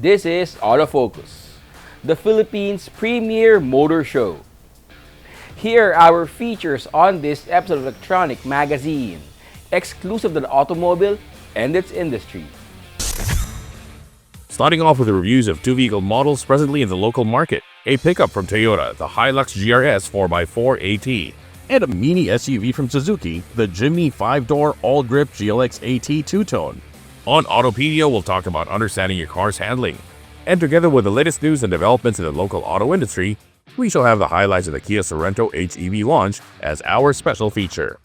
This is Autofocus, the Philippines' premier motor show. Here are our features on this episode of Electronic Magazine, exclusive to the automobile and its industry. Starting off with the reviews of two vehicle models presently in the local market. A pickup from Toyota, the Hilux GRS 4x4 AT, and a mini SUV from Suzuki, the Jimny 5-door all-grip GLX AT two-tone. On Autopedia, we'll talk about understanding your car's handling. And together with the latest news and developments in the local auto industry, we shall have the highlights of the Kia Sorento HEV launch as our special feature.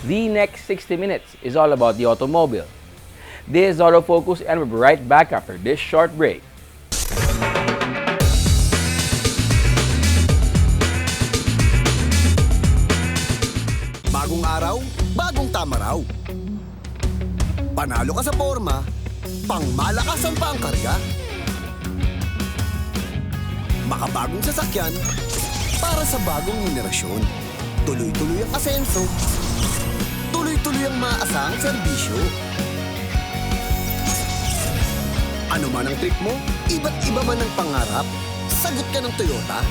The next 60 minutes is all about the automobile. This is Autofocus, and we'll be right back after this short break. Bagong araw, bagong tama raw. Panalo ka sa forma, pangmalakasan pa ang karga. Makabagong sasakyan para sa bagong henerasyon. Tuloy-tuloy ang asenso. Tuloy-tuloy ang maasahang serbisyo. Ano man ang trip mo, iba't iba man ang pangarap, sagot ka ng Toyota.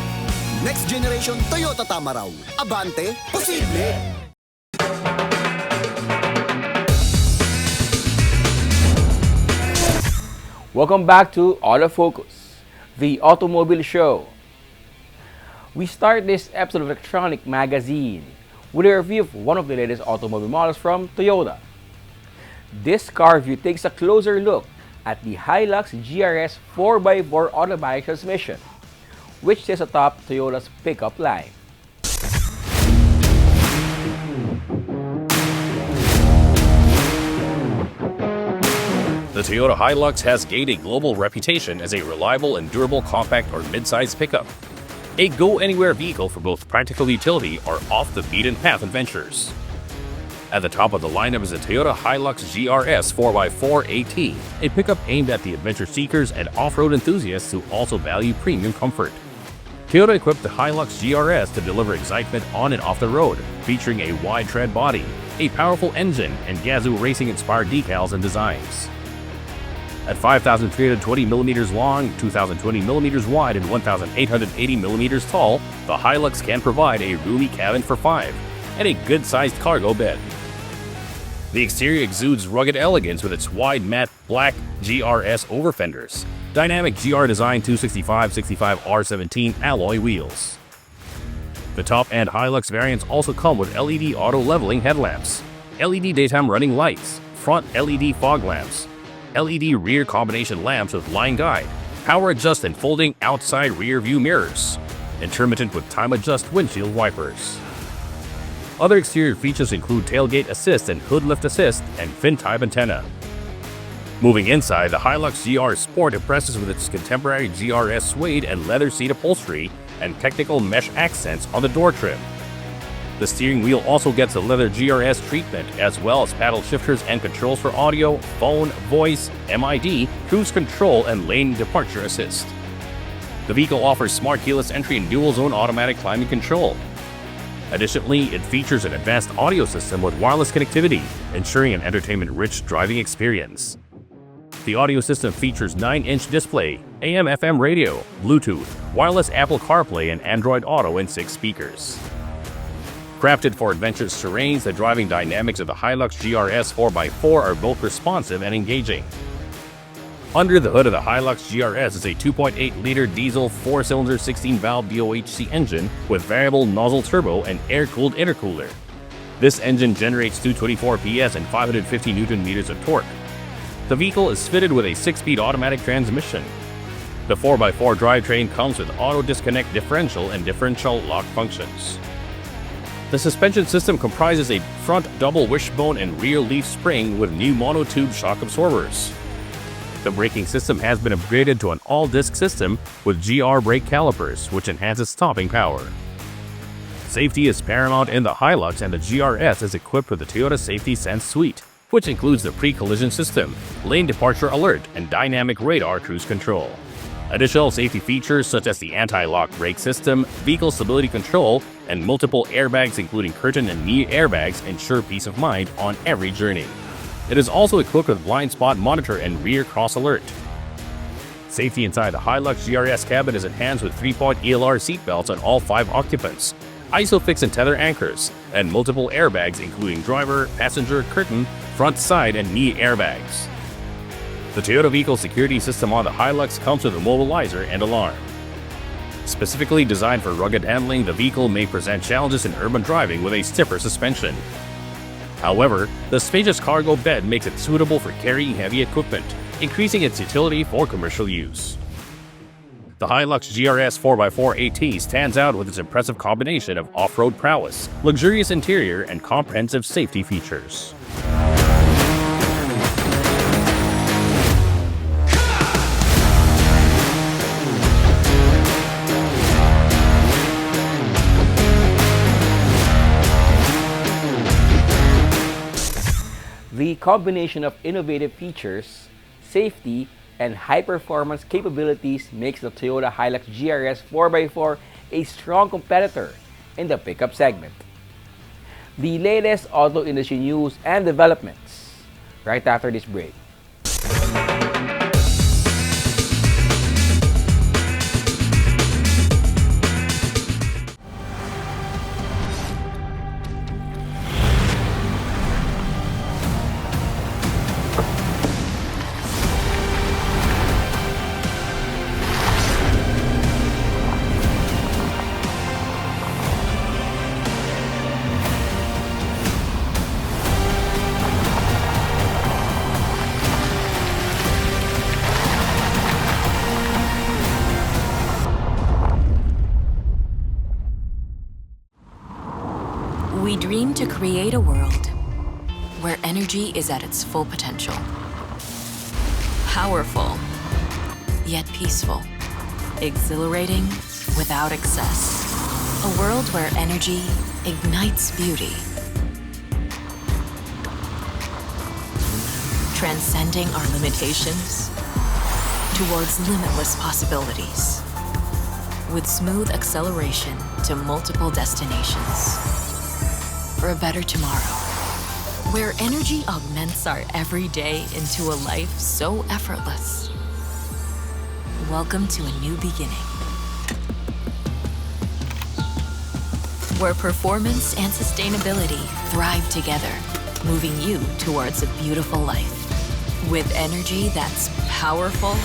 Next generation Toyota tama raw. Abante, posible! Welcome back to Autofocus, the automobile show. We start this episode of Electronic Magazine with a review of one of the latest automobile models from Toyota. This car review takes a closer look at the Hilux GRS 4x4 automatic transmission, which sits atop Toyota's pickup line. The Toyota Hilux has gained a global reputation as a reliable and durable compact or mid-size pickup. A go-anywhere vehicle for both practical utility or off-the-beaten-path adventures. At the top of the lineup is the Toyota Hilux GRS 4x4 AT, a pickup aimed at the adventure seekers and off-road enthusiasts who also value premium comfort. Toyota equipped the Hilux GRS to deliver excitement on and off the road, featuring a wide tread body, a powerful engine, and Gazoo Racing-inspired decals and designs. At 5,320mm long, 2,020mm wide, and 1,880mm tall, the Hilux can provide a roomy cabin for 5 and a good-sized cargo bed. The exterior exudes rugged elegance with its wide matte black GRS overfenders, dynamic GR Design 265/65R17 alloy wheels. The top-end Hilux variants also come with LED auto-leveling headlamps, LED daytime running lights, front LED fog lamps, LED rear combination lamps with line guide, power adjust and folding outside rear view mirrors, intermittent with time adjust windshield wipers. Other exterior features include tailgate assist and hood lift assist and fin type antenna. Moving inside, the Hilux GR Sport impresses with its contemporary GRS suede and leather seat upholstery and technical mesh accents on the door trim. The steering wheel also gets a leather GRS treatment, as well as paddle shifters and controls for audio, phone, voice, MID, cruise control, and lane departure assist. The vehicle offers smart keyless entry and dual-zone automatic climate control. Additionally, it features an advanced audio system with wireless connectivity, ensuring an entertainment-rich driving experience. The audio system features 9-inch display, AM/FM radio, Bluetooth, wireless Apple CarPlay, and Android Auto, and 6 speakers. Crafted for adventurous terrains, the driving dynamics of the Hilux GRS 4x4 are both responsive and engaging. Under the hood of the Hilux GRS is a 2.8-liter diesel 4-cylinder 16-valve DOHC engine with variable nozzle turbo and air-cooled intercooler. This engine generates 224 PS and 550 Nm of torque. The vehicle is fitted with a 6-speed automatic transmission. The 4x4 drivetrain comes with auto disconnect differential and differential lock functions. The suspension system comprises a front double wishbone and rear leaf spring with new monotube shock absorbers. The braking system has been upgraded to an all-disc system with GR brake calipers, which enhances stopping power. Safety is paramount in the Hilux, and the GRS is equipped with the Toyota Safety Sense Suite, which includes the pre-collision system, lane departure alert, and dynamic radar cruise control. Additional safety features such as the anti-lock brake system, vehicle stability control, and multiple airbags including curtain and knee airbags ensure peace of mind on every journey. It is also equipped with blind spot monitor and rear cross alert. Safety inside the Hilux GRS cabin is enhanced with 3-point ELR seatbelts on all 5 occupants, ISOFIX and tether anchors, and multiple airbags including driver, passenger, curtain, front side, and knee airbags. The Toyota Vehicle Security System on the Hilux comes with a mobilizer and alarm. Specifically designed for rugged handling, the vehicle may present challenges in urban driving with a stiffer suspension. However, the spacious cargo bed makes it suitable for carrying heavy equipment, increasing its utility for commercial use. The Hilux GRS 4x4 AT stands out with its impressive combination of off-road prowess, luxurious interior, and comprehensive safety features. The combination of innovative features, safety, and high-performance capabilities makes the Toyota Hilux GRS 4x4 a strong competitor in the pickup segment. The latest auto industry news and developments right after this break. We dream to create a world where energy is at its full potential. Powerful, yet peaceful. Exhilarating without excess. A world where energy ignites beauty. Transcending our limitations towards limitless possibilities. With smooth acceleration to multiple destinations. For a better tomorrow, where energy augments our everyday into a life so effortless. Welcome to a new beginning, where performance and sustainability thrive together, moving you towards a beautiful life. With energy that's powerful,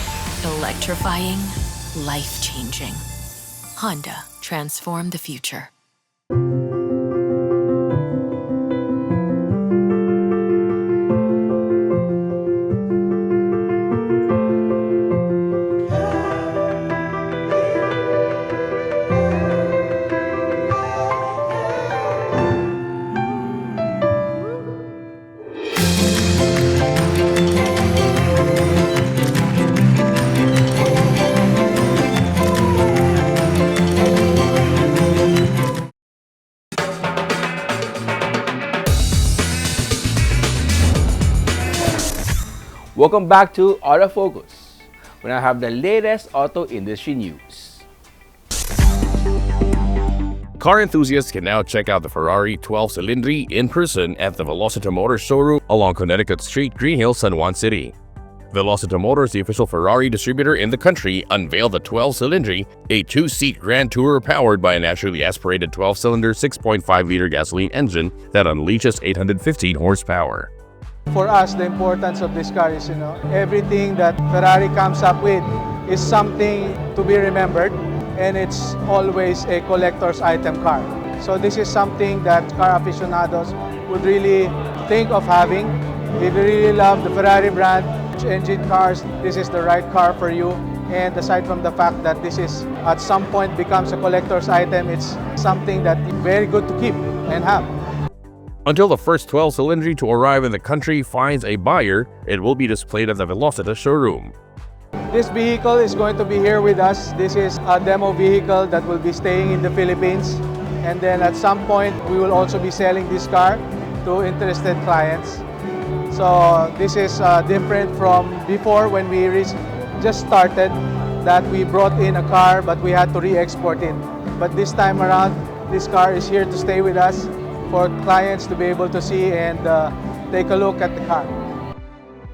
electrifying, life-changing. Honda, transform the future. Welcome back to Autofocus, when I have the latest auto industry news. Car enthusiasts can now check out the Ferrari 12 Cilindri in person at the Velocity Motors showroom along Connecticut Street, Green Hills, San Juan City. Velocity Motors, the official Ferrari distributor in the country, unveiled the 12 Cilindri, a 2-seat Grand Tourer powered by a naturally aspirated 12-cylinder 6.5-liter gasoline engine that unleashes 815 horsepower. For us, the importance of this car is, everything that Ferrari comes up with is something to be remembered, and it's always a collector's item car. So this is something that car aficionados would really think of having. If you really love the Ferrari brand, engine cars, this is the right car for you. And aside from the fact that this is at some point becomes a collector's item, it's something that is very good to keep and have. Until the first 12 Cilindri to arrive in the country finds a buyer, it will be displayed at the Velocity showroom. This vehicle is going to be here with us. This is a demo vehicle that will be staying in the Philippines. And then at some point, we will also be selling this car to interested clients. So this is different from before when we just started. that we brought in a car but we had to re-export it. But this time around, this car is here to stay with us for clients to be able to see and take a look at the car.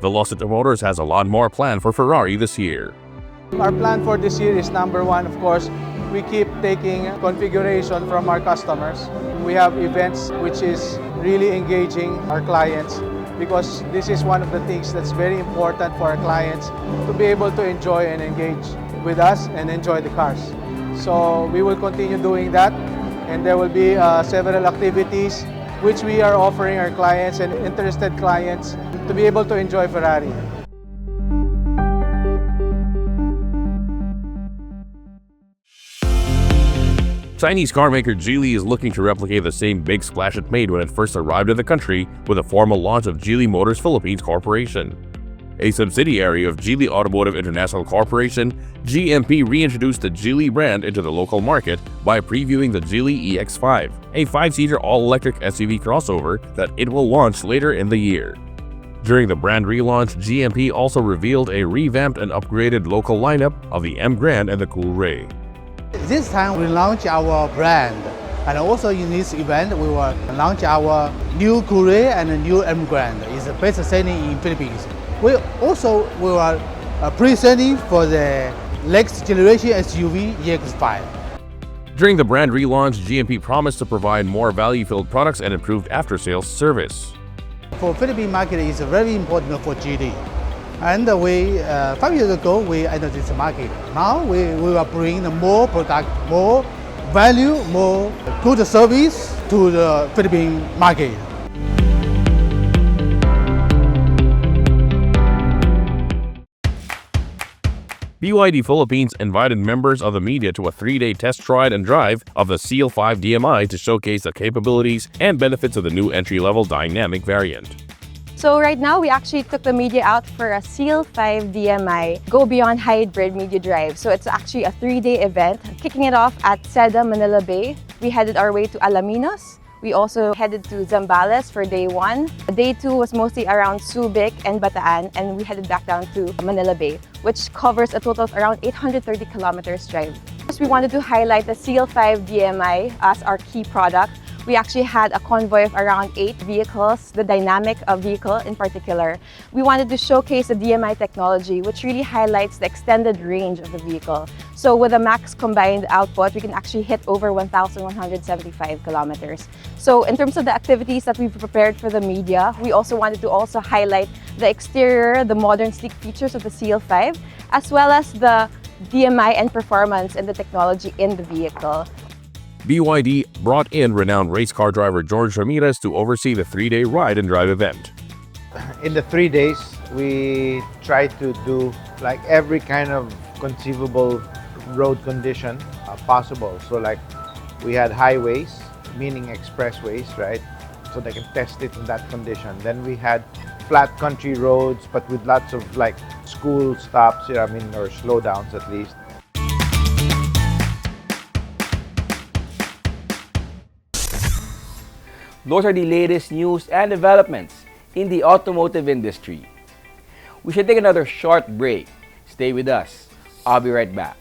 Velocity Motors has a lot more planned for Ferrari this year. Our plan for this year is number one, of course, we keep taking configuration from our customers. We have events which is really engaging our clients because this is one of the things that's very important for our clients to be able to enjoy and engage with us and enjoy the cars. So we will continue doing that, and there will be several activities which we are offering our clients and interested clients to be able to enjoy Ferrari. Chinese carmaker Geely is looking to replicate the same big splash it made when it first arrived in the country with a formal launch of Geely Motors Philippines Corporation. A subsidiary of Geely Automotive International Corporation, GMP reintroduced the Geely brand into the local market by previewing the Geely EX5, a 5-seater all-electric SUV crossover that it will launch later in the year. During the brand relaunch, GMP also revealed a revamped and upgraded local lineup of the M Grand and the Coolray. This time we launch our brand, and also in this event we will launch our new Coolray and a new M Grand. It's the best selling in Philippines. We are presenting for the next generation SUV EX5. During the brand relaunch, GMP promised to provide more value-filled products and improved after-sales service. For Philippine market, it's very important for Geely. And 5 years ago, we entered this market. Now we will bring more product, more value, more good service to the Philippine market. BYD Philippines invited members of the media to a 3-day test ride and drive of the Seal 5 DMI to showcase the capabilities and benefits of the new entry-level dynamic variant. So right now, we actually took the media out for a Seal 5 DMI Go Beyond Hybrid Media Drive. So it's actually a 3-day event. Kicking it off at Seda, Manila Bay, we headed our way to Alaminos. We also headed to Zambales for day 1. Day 2 was mostly around Subic and Bataan, and we headed back down to Manila Bay, which covers a total of around 830 kilometers drive. First, we wanted to highlight the Seal 5 DMI as our key product. We actually had a convoy of around 8 vehicles, the dynamic vehicle in particular. We wanted to showcase the DMI technology, which really highlights the extended range of the vehicle. So with a max combined output, we can actually hit over 1,175 kilometers. So in terms of the activities that we've prepared for the media, we also wanted to highlight the exterior, the modern sleek features of the Seal 5, as well as the DMI and performance and the technology in the vehicle. BYD brought in renowned race car driver George Ramirez to oversee the 3-day ride and drive event. In the 3 days, we try to do like every kind of conceivable road condition possible. So like we had highways, meaning expressways, right? So they can test it in that condition. Then we had flat country roads, but with lots of like school stops, or slowdowns at least. Those are the latest news and developments in the automotive industry. We should take another short break. Stay with us. I'll be right back.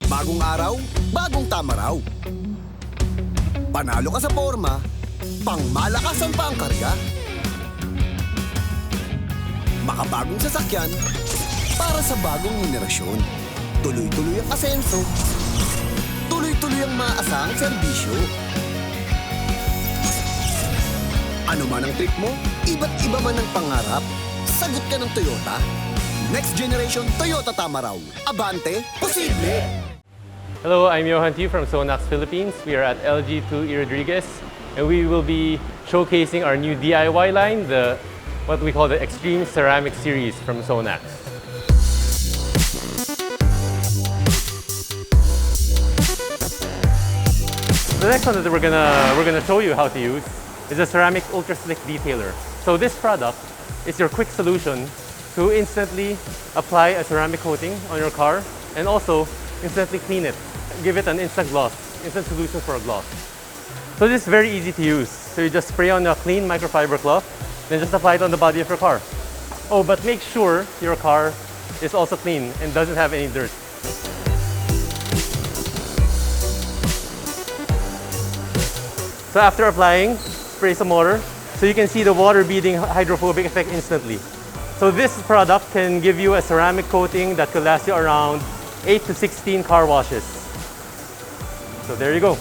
Bagong araw, bagong tama raw. Panalo ka sa forma, pangmalakasan pa ang karga. Makabagong sasakyan para sa bagong henerasyon. Tuloy-tuloy ang asenso. Tuloy-tuloy ang maaasahang serbisyo. Ano man ang trip mo, iba't iba man ang pangarap, sagot ka ng Toyota. Next generation Toyota tama raw. Abante, posible! Hello, I'm Johan Tiu from Sonax Philippines. We are at LG2 E. Rodriguez, and we will be showcasing our new DIY line, what we call the Extreme Ceramic Series from Sonax. The next one that we're gonna show you how to use is a ceramic ultra slick detailer. So this product is your quick solution to instantly apply a ceramic coating on your car and also instantly clean it. Give it an instant gloss, instant solution for a gloss. So this is very easy to use. So you just spray on a clean microfiber cloth, then just apply it on the body of your car. Oh, but make sure your car is also clean and doesn't have any dirt. So after applying, spray some water so you can see the water beading hydrophobic effect instantly. So this product can give you a ceramic coating that could last you around 8 to 16 car washes. So there you go.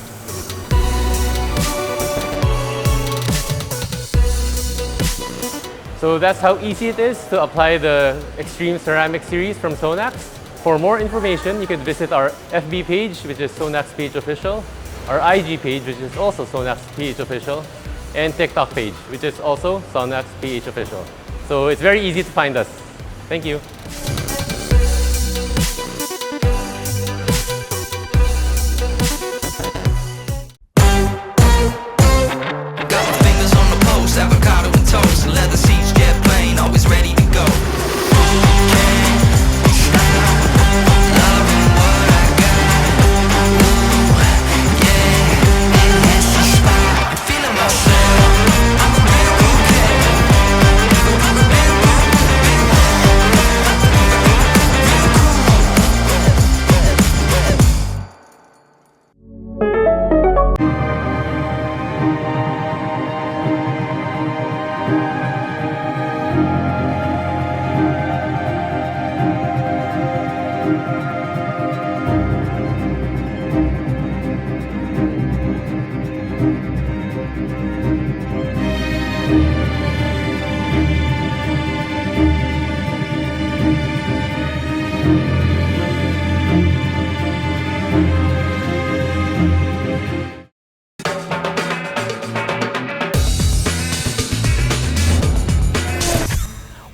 So that's how easy it is to apply the Extreme Ceramic series from Sonax. For more information, you can visit our FB page, which is Sonax PH Official, our IG page, which is also Sonax PH Official, and TikTok page, which is also Sonax PH Official. So it's very easy to find us. Thank you.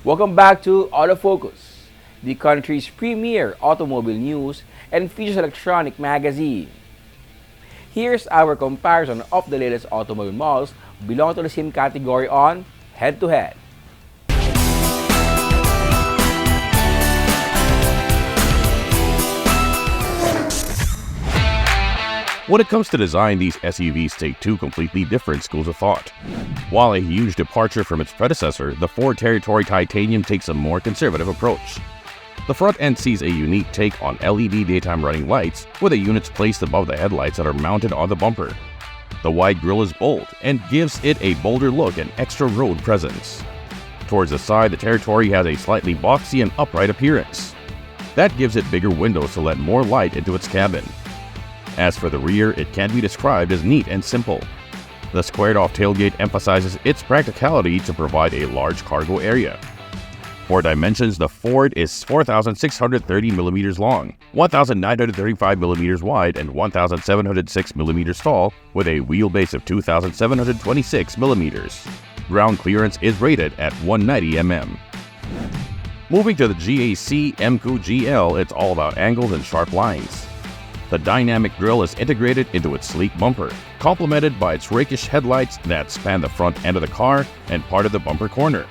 Welcome back to Autofocus, the country's premier automobile news and features electronic magazine. Here's our comparison of the latest automobile models belong to the same category on Head to Head. When it comes to design, these SUVs take two completely different schools of thought. While a huge departure from its predecessor, the Ford Territory Titanium takes a more conservative approach. The front end sees a unique take on LED daytime running lights, with the units placed above the headlights that are mounted on the bumper. The wide grille is bold and gives it a bolder look and extra road presence. Towards the side, the Territory has a slightly boxy and upright appearance. That gives it bigger windows to let more light into its cabin. As for the rear, it can be described as neat and simple. The squared-off tailgate emphasizes its practicality to provide a large cargo area. For dimensions, the Ford is 4,630 mm long, 1,935 mm wide, and 1,706 mm tall, with a wheelbase of 2,726 mm. Ground clearance is rated at 190 mm. Moving to the GAC MQ GL, it's all about angles and sharp lines. The dynamic grille is integrated into its sleek bumper, complemented by its rakish headlights that span the front end of the car and part of the bumper corner.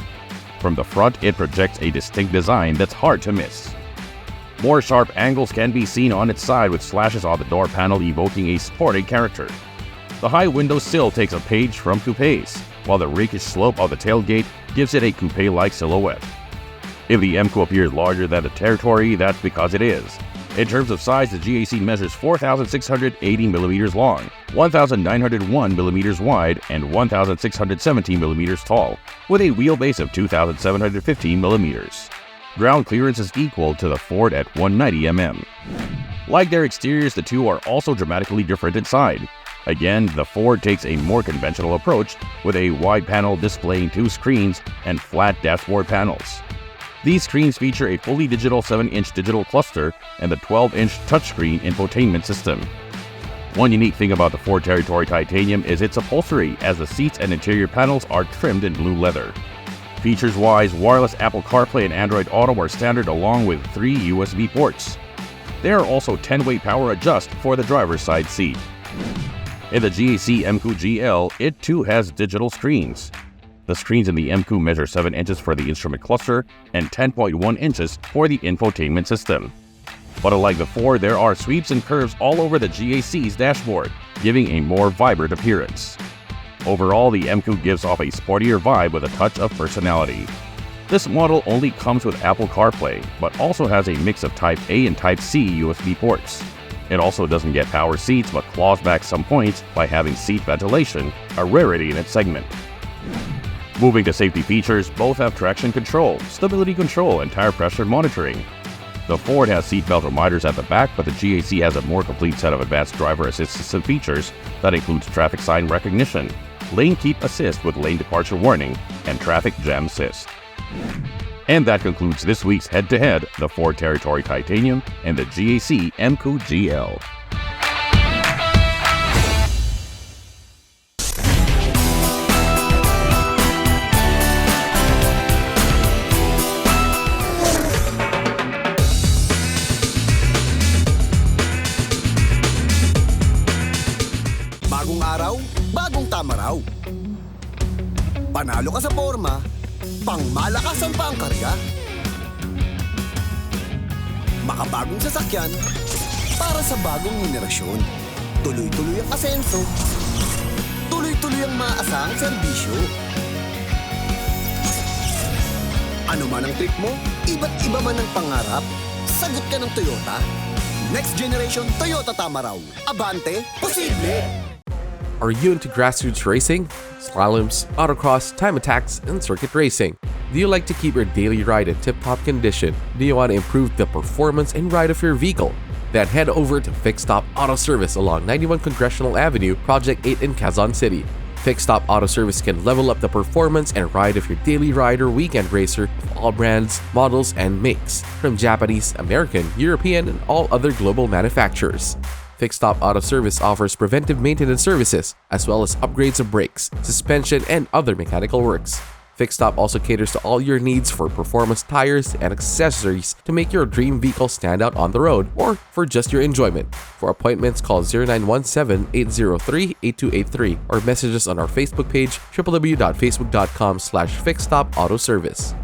From the front, it projects a distinct design that's hard to miss. More sharp angles can be seen on its side, with slashes on the door panel evoking a sporty character. The high window sill takes a page from coupes, while the rakish slope of the tailgate gives it a coupe-like silhouette. If the MQ appears larger than the Territory, that's because it is. In terms of size, the GAC measures 4,680 mm long, 1,901 mm wide, and 1,617 mm tall, with a wheelbase of 2,715 mm. Ground clearance is equal to the Ford at 190 mm. Like their exteriors, the two are also dramatically different inside. Again, the Ford takes a more conventional approach, with a wide panel displaying two screens and flat dashboard panels. These screens feature a fully digital 7-inch digital cluster and the 12-inch touchscreen infotainment system. One unique thing about the Ford Territory Titanium is its upholstery, as the seats and interior panels are trimmed in blue leather. Features-wise, wireless Apple CarPlay and Android Auto are standard, along with 3 USB ports. There are also 10-way power adjust for the driver's side seat. In the GAC MQ GL, it too has digital screens. The screens in the MQ measure 7 inches for the instrument cluster and 10.1 inches for the infotainment system. But unlike the Ford, there are sweeps and curves all over the GAC's dashboard, giving a more vibrant appearance. Overall, the MQ gives off a sportier vibe with a touch of personality. This model only comes with Apple CarPlay, but also has a mix of Type A and Type C USB ports. It also doesn't get power seats but claws back some points by having seat ventilation, a rarity in its segment. Moving to safety features, both have traction control, stability control, and tire pressure monitoring. The Ford has seatbelt reminders at the back, but the GAC has a more complete set of advanced driver assistance features that includes traffic sign recognition, lane keep assist with lane departure warning, and traffic jam assist. And that concludes this week's head-to-head, the Ford Territory Titanium and the GAC MQ GL. Bagong araw, bagong tama raw. Panalo ka sa forma, pangmalakasan pa ang karga. Makabagong sasakyan para sa bagong henerasyon. Tuloy-tuloy ang asenso. Tuloy-tuloy ang maasahang serbisyo. Ano man ang trip mo, iba't iba man ang pangarap, sagot ka ng Toyota. Next generation Toyota Tama raw. Abante, posible! Are you into grassroots racing, slaloms, autocross, time attacks, and circuit racing? Do you like to keep your daily ride in tip-top condition? Do you want to improve the performance and ride of your vehicle? Then head over to Fixed Stop Auto Service along 91 Congressional Avenue, Project 8 in Quezon City. Fixed Stop Auto Service can level up the performance and ride of your daily ride or weekend racer of all brands, models, and makes, from Japanese, American, European, and all other global manufacturers. Fixed Stop Auto Service offers preventive maintenance services, as well as upgrades of brakes, suspension, and other mechanical works. Fixed Stop also caters to all your needs for performance tires and accessories to make your dream vehicle stand out on the road or for just your enjoyment. For appointments, call 0917-803-8283 or message us on our Facebook page, www.facebook.com/fixedstopautoservice.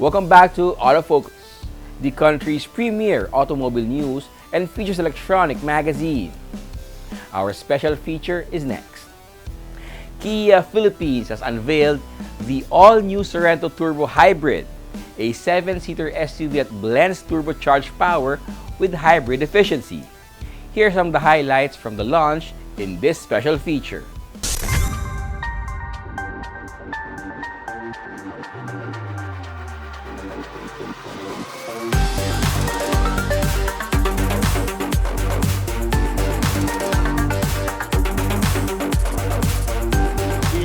Welcome back to Autofocus, the country's premier automobile news and features electronic magazine. Our special feature is next. Kia Philippines has unveiled the all-new Sorento Turbo Hybrid, a 7-seater SUV that blends turbocharged power with hybrid efficiency. Here are some of the highlights from the launch in this special feature.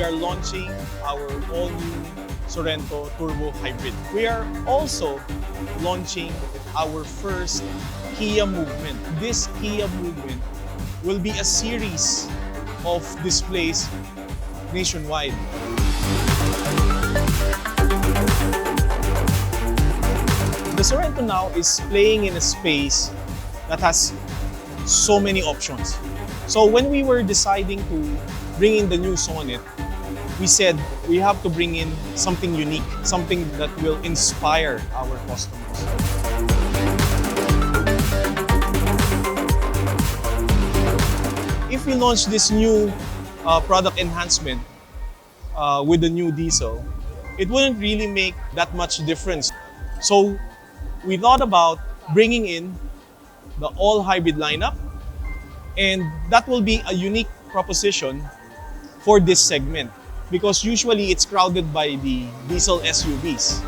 Launching our all-new Sorento Turbo Hybrid. We are also launching our first Kia Movement. This Kia Movement will be a series of displays nationwide. The Sorento now is playing in a space that has so many options. So when we were deciding to bring in the new Sonnet, we said we have to bring in something unique, something that will inspire our customers. If we launch this new product enhancement with the new diesel, it wouldn't really make that much difference. So we thought about bringing in the all-hybrid lineup, and that will be a unique proposition for this segment, because usually it's crowded by the diesel SUVs.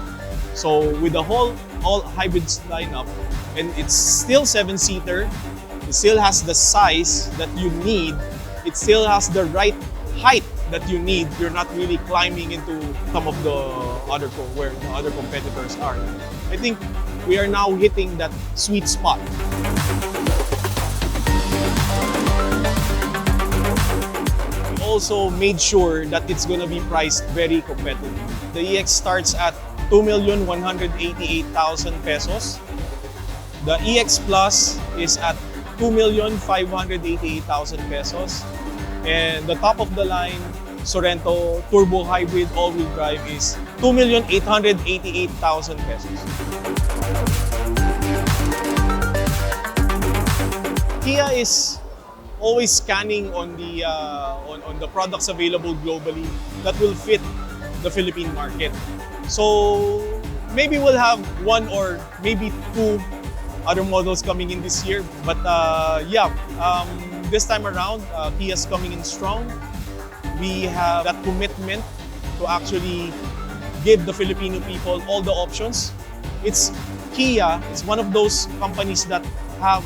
So with the whole all-hybrid lineup, and it's still 7-seater, it still has the size that you need, it still has the right height that you need, you're not really climbing into some of the where the other competitors are. I think we are now hitting that sweet spot. We also made sure that it's going to be priced very competitive. The EX starts at 2,188,000 pesos. The EX Plus is at 2,588,000 pesos. And the top of the line Sorento Turbo Hybrid All-Wheel Drive is 2,888,000 pesos. Kia is always scanning on the products available globally that will fit the Philippine market. So maybe we'll have one or maybe two other models coming in this year. But this time around, Kia's coming in strong. We have that commitment to actually give the Filipino people all the options. It's Kia, it's one of those companies that have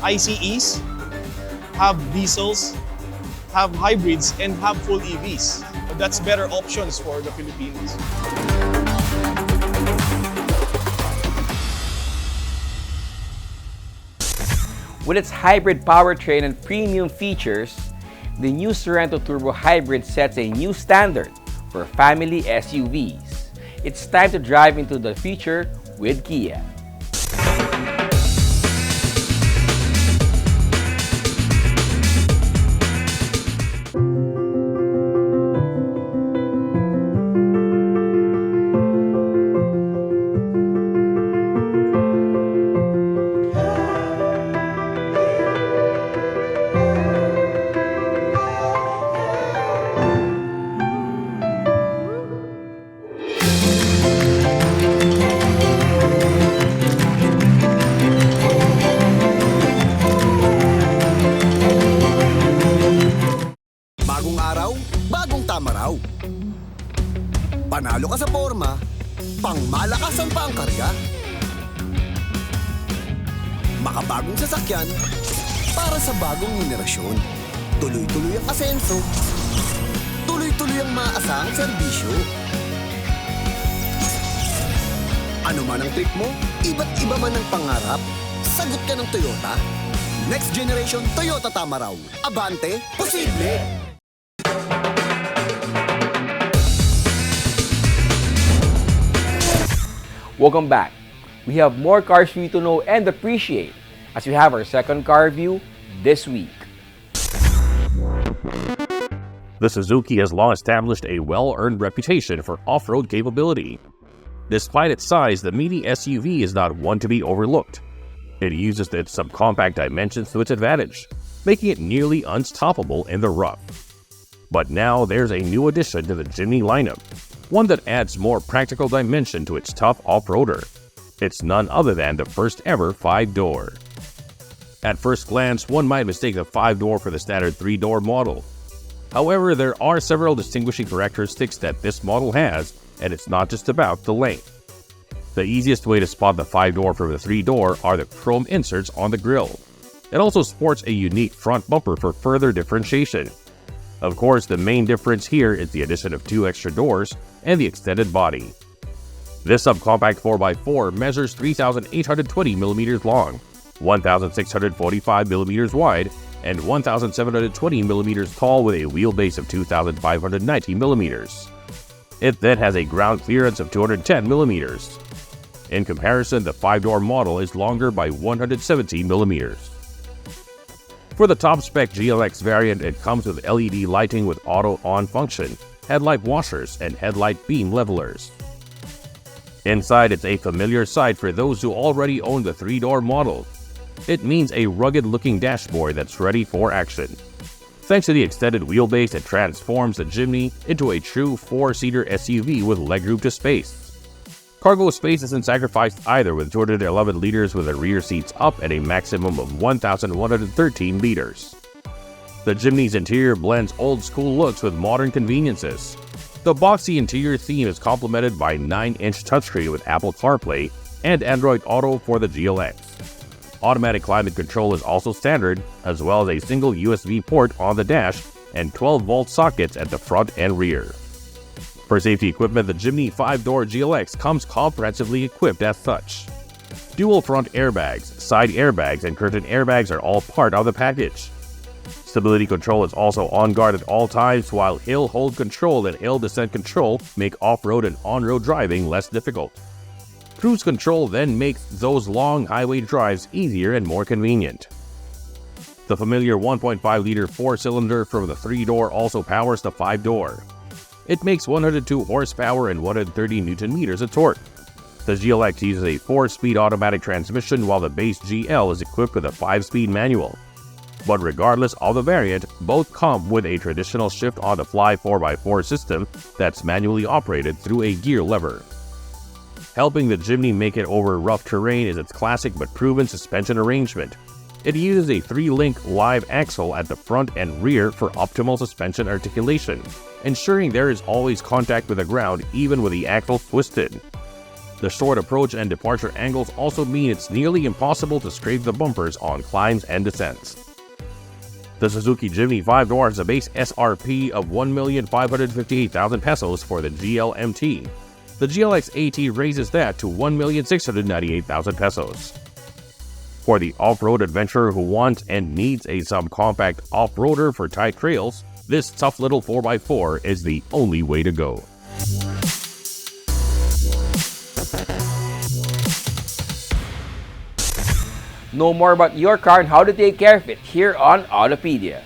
ICEs, have diesels, have hybrids, and have full EVs. That's better options for the Filipinos. With its hybrid powertrain and premium features, the new Sorento Turbo Hybrid sets a new standard for family SUVs. It's time to drive into the future with Kia. Panalo ka sa forma, pangmalakasan pa ang karga. Makabagong sasakyan para sa bagong henerasyon. Tuloy-tuloy ang asenso. Tuloy-tuloy ang maasahang serbisyo. Ano man ang trip mo, iba't iba man ang pangarap, sagot ka ng Toyota. Next generation Toyota Tamaraw. Abante, posible! Welcome back. We have more cars for you to know and appreciate as we have our second car review this week. The Suzuki has long established a well-earned reputation for off-road capability. Despite its size, the mini SUV is not one to be overlooked. It uses its subcompact dimensions to its advantage, making it nearly unstoppable in the rough. But now there's a new addition to the Jimny lineup, one that adds more practical dimension to its tough off-roader. It's none other than the first ever 5-door. At first glance, one might mistake the 5-door for the standard 3-door model. However, there are several distinguishing characteristics that this model has, and it's not just about the length. The easiest way to spot the 5-door from the 3-door are the chrome inserts on the grille. It also sports a unique front bumper for further differentiation. Of course, the main difference here is the addition of 2 extra doors and the extended body. This subcompact 4x4 measures 3,820mm long, 1,645mm wide, and 1,720mm tall with a wheelbase of 2,590mm. It then has a ground clearance of 210mm. In comparison, the 5-door model is longer by 117mm. For the top-spec GLX variant, it comes with LED lighting with auto-on function, headlight washers, and headlight beam levelers. Inside, it's a familiar sight for those who already own the 3-door model. It means a rugged-looking dashboard that's ready for action. Thanks to the extended wheelbase, it transforms the Jimny into a true 4-seater SUV with legroom to space. Cargo space isn't sacrificed either, with 211 liters with the rear seats up at a maximum of 1,113 liters. The Jimny's interior blends old-school looks with modern conveniences. The boxy interior theme is complemented by 9-inch touchscreen with Apple CarPlay and Android Auto for the GLX. Automatic climate control is also standard, as well as a single USB port on the dash and 12-volt sockets at the front and rear. For safety equipment, the Jimny 5-door GLX comes comprehensively equipped as such. Dual front airbags, side airbags, and curtain airbags are all part of the package. Stability control is also on guard at all times, while hill hold control and hill descent control make off-road and on-road driving less difficult. Cruise control then makes those long highway drives easier and more convenient. The familiar 1.5-liter 4-cylinder from the 3-door also powers the 5-door. It makes 102 horsepower and 130 Nm of torque. The GLX uses a 4-speed automatic transmission, while the base GL is equipped with a 5-speed manual. But regardless of the variant, both come with a traditional shift-on-the-fly 4x4 system that's manually operated through a gear lever. Helping the Jimny make it over rough terrain is its classic but proven suspension arrangement. It uses a 3-link live axle at the front and rear for optimal suspension articulation, ensuring there is always contact with the ground even with the axle twisted. The short approach and departure angles also mean it's nearly impossible to scrape the bumpers on climbs and descents. The Suzuki Jimny 5-door has a base SRP of 1,558,000 pesos for the GLMT. The GLX AT raises that to 1,698,000 pesos. For the off-road adventurer who wants and needs a subcompact off-roader for tight trails, this tough little 4x4 is the only way to go. Know more about your car and how to take care of it here on Autopedia.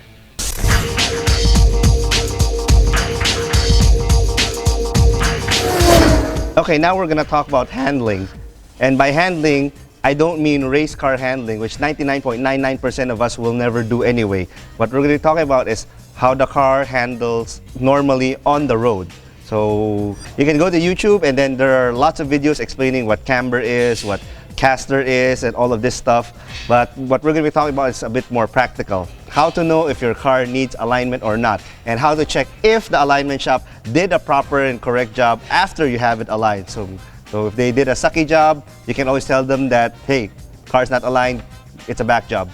Okay, now we're gonna talk about handling. And by handling, I don't mean race car handling, which 99.99% of us will never do anyway. What we're gonna talk about is how the car handles normally on the road. So you can go to YouTube, and then there are lots of videos explaining what camber is, what caster is, and all of this stuff. But what we're going to be talking about is a bit more practical. How to know if your car needs alignment or not, and how to check if the alignment shop did a proper and correct job after you have it aligned. So if they did a sucky job, you can always tell them that, hey, car's not aligned, it's a back job.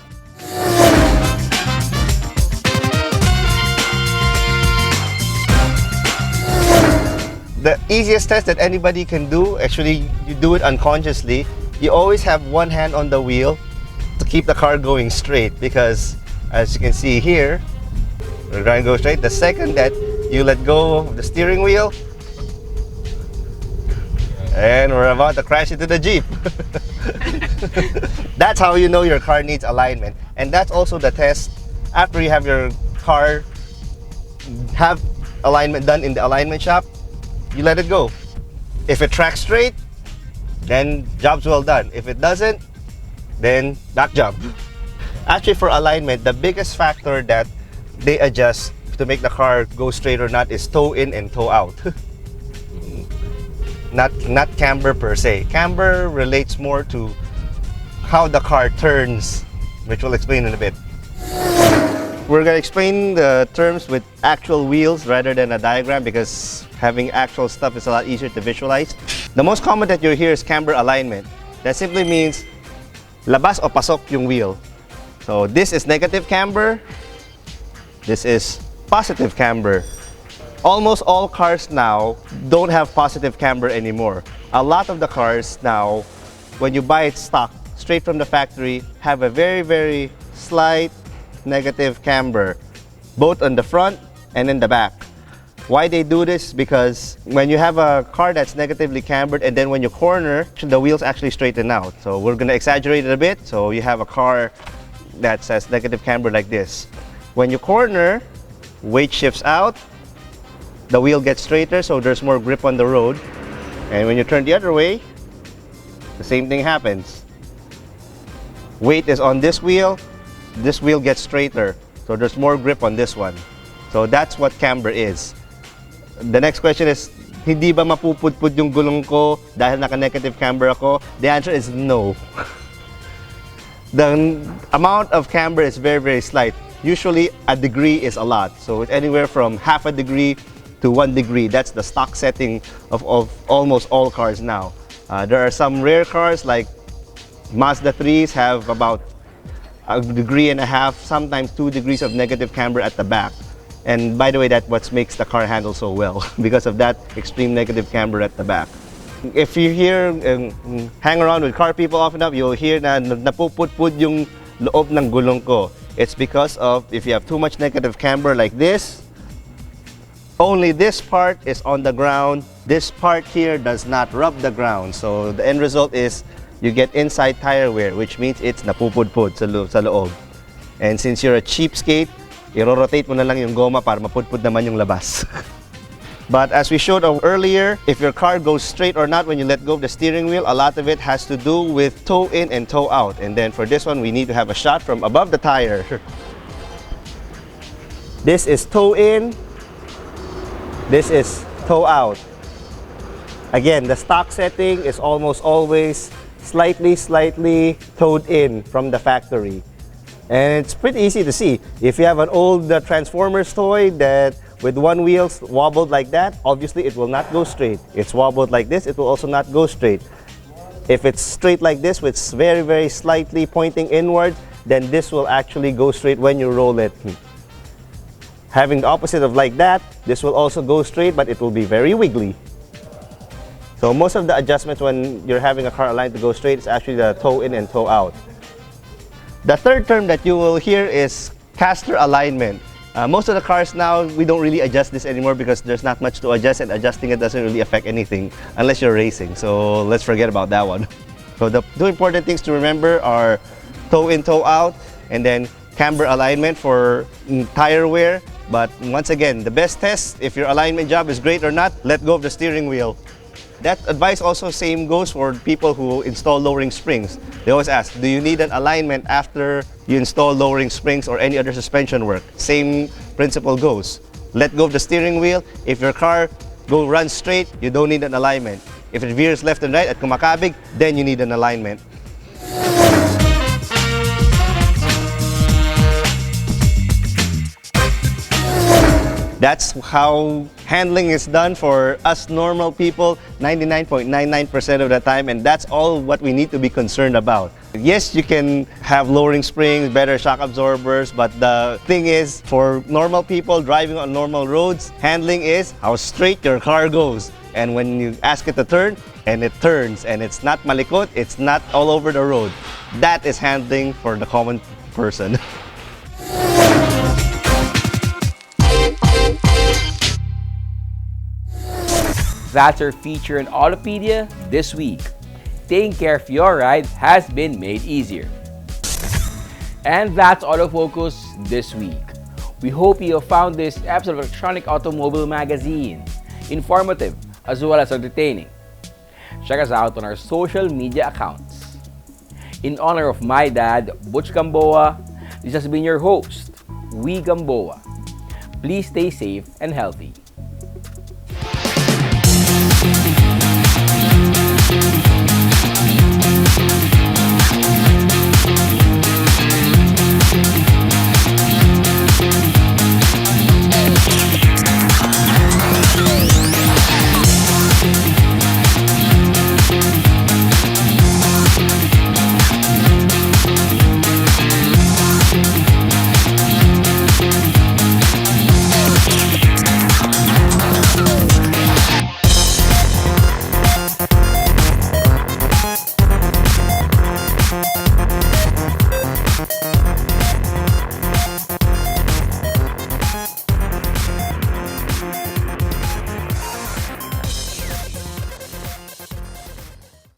The easiest test that anybody can do, actually you do it unconsciously, you always have one hand on the wheel to keep the car going straight, because as you can see here, we're going to go straight. The second that you let go of the steering wheel, and we're about to crash into the Jeep. That's how you know your car needs alignment. And that's also the test after you have your car have alignment done in the alignment shop. You let it go. If it tracks straight, then job's well done. If it doesn't, then back job. Actually, for alignment, the biggest factor that they adjust to make the car go straight or not is toe in and toe out. not camber per se. Camber relates more to how the car turns, which we'll explain in a bit. We're going to explain the terms with actual wheels rather than a diagram, because having actual stuff is a lot easier to visualize. The most common that you hear is camber alignment. That simply means labas o pasok yung wheel. So this is negative camber, this is positive camber. Almost all cars now don't have positive camber anymore. A lot of the cars now, when you buy it stock straight from the factory, have a very, very slight negative camber, both on the front and in the back. Why they do this? Because when you have a car that's negatively cambered, and then when you corner, the wheels actually straighten out. So we're going to exaggerate it a bit. So you have a car that says negative camber like this. When you corner, weight shifts out, the wheel gets straighter, so there's more grip on the road. And when you turn the other way, the same thing happens. Weight is on this wheel gets straighter, so there's more grip on this one. So that's what camber is. The next question is, hindi ba mapupudpud yung gulong ko dahil naka-negative camber ako? The answer is no. The amount of camber is very, very slight. Usually a degree is a lot. So it's anywhere from half a degree to 1 degree. That's the stock setting of almost all cars now. There are some rare cars like Mazda 3s have about 1.5 degrees, sometimes 2 degrees of negative camber at the back. And by the way, that's what makes the car handle so well because of that extreme negative camber at the back. If you hear, hang around with car people often enough, you'll hear na napuputpud yung loob ng gulong ko. It's because of, if you have too much negative camber like this, only this part is on the ground. This part here does not rub the ground. So the end result is you get inside tire wear, which means it's napupudpud sa loob. And since you're a cheapskate, i-rotate mo na lang yung goma para mapudpud naman yung labas. But as we showed earlier, if your car goes straight or not when you let go of the steering wheel, a lot of it has to do with toe in and toe out. And then for this one, we need to have a shot from above the tire. This is toe in, this is toe out. Again, the stock setting is almost always slightly toed in from the factory. And it's pretty easy to see. If you have an old Transformers toy that with one wheel wobbled like that, obviously it will not go straight. It's wobbled like this, it will also not go straight. If it's straight like this with very slightly pointing inward, then this will actually go straight when you roll it. Having the opposite of like that, this will also go straight, but it will be very wiggly. So most of the adjustments when you're having a car aligned to go straight is actually the toe in and toe out. The third term that you will hear is caster alignment. Most of the cars now, we don't really adjust this anymore because there's not much to adjust, and adjusting it doesn't really affect anything unless you're racing. So let's forget about that one. So the two important things to remember are toe in, toe out, and then camber alignment for tire wear. But once again, the best test, if your alignment job is great or not, let go of the steering wheel. That advice also same goes for people who install lowering springs. They always ask, do you need an alignment after you install lowering springs or any other suspension work? Same principle goes. Let go of the steering wheel. If your car runs straight, you don't need an alignment. If it veers left and right at kumakabig, then you need an alignment. That's how handling is done for us normal people 99.99% of the time, and that's all what we need to be concerned about. Yes, you can have lowering springs, better shock absorbers, but the thing is, for normal people driving on normal roads, handling is how straight your car goes. And when you ask it to turn, and it turns, and it's not malikot, it's not all over the road. That is handling for the common person. That's our feature in Autopedia this week. Taking care of your ride has been made easier. And that's Autofocus this week. We hope you have found this episode of Electronic Automobile Magazine informative as well as entertaining. Check us out on our social media accounts. In honor of my dad, Butch Gamboa, this has been your host, Wee Gamboa. Please stay safe and healthy.